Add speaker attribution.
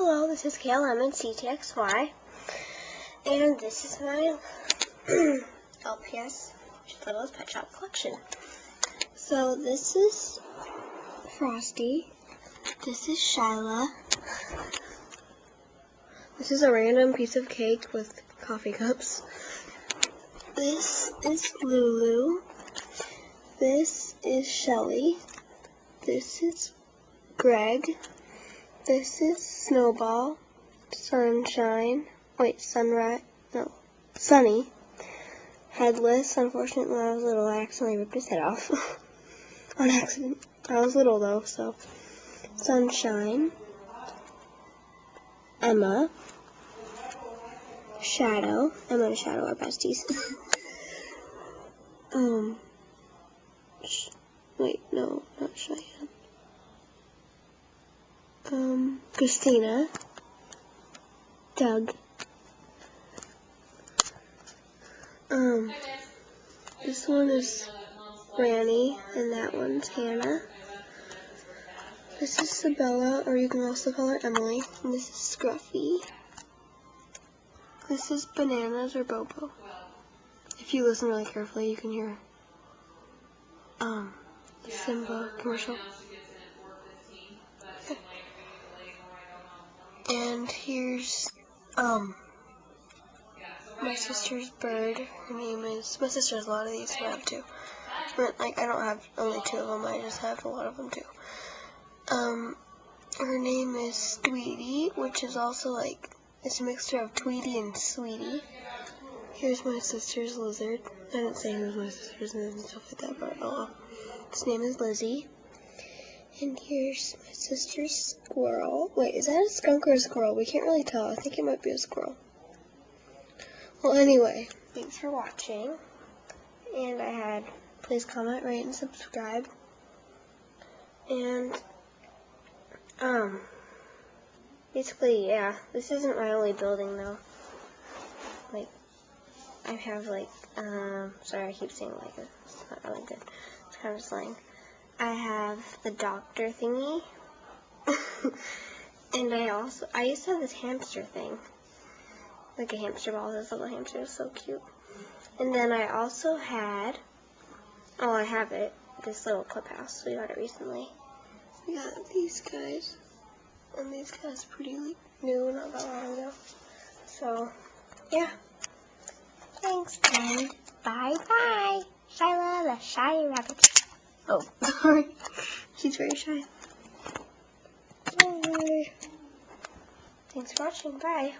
Speaker 1: Hello, this is KLM and CTXY, and this is my LPS Littlest Pet Shop collection. So this is Frosty, this is Shyla, this is a random piece of cake with coffee cups, this is Lulu, this is Shelly, this is Greg, this is Snowball, Sunny, Headless. Unfortunately, when I was little, I accidentally ripped his head off. On accident. I was little though, so. Sunshine, Emma, Shadow. Emma and Shadow are besties. No, not Cheyenne. Christina, Doug, this one is Ranny, and that one's Hannah. This is Sabella, or you can also call her Emily, and this is Scruffy. This is Bananas, or Bobo. If you listen really carefully, you can hear, the Simba commercial. And here's, my sister's bird. Her name is, my sister has a lot of these, so I have two. But, I don't have only two of them, I just have a lot of them too. Her name is Tweety, which is also it's a mixture of Tweety and Sweetie. Here's my sister's lizard. I didn't say who was my sister's and stuff like that, but oh well. His name is Lizzie. And here's my sister's squirrel. Wait, is that a skunk or a squirrel? We can't really tell. I think it might be a squirrel. Well, anyway, thanks for watching. And please comment, rate, and subscribe. And, basically, yeah, this isn't my only building, though. I have, sorry, I keep saying it's not really good. It's kind of slang. I have the doctor thingy. And I used to have this hamster thing. Like a hamster ball, this little hamster is so cute. And then I also had, I have it, this little clip house. We got it recently. We got these guys. And these guys are pretty new, not that long ago. So, yeah. Thanks, and bye-bye. Shyla, the shy rabbit. Oh, sorry. She's very shy. Bye. Thanks for watching. Bye.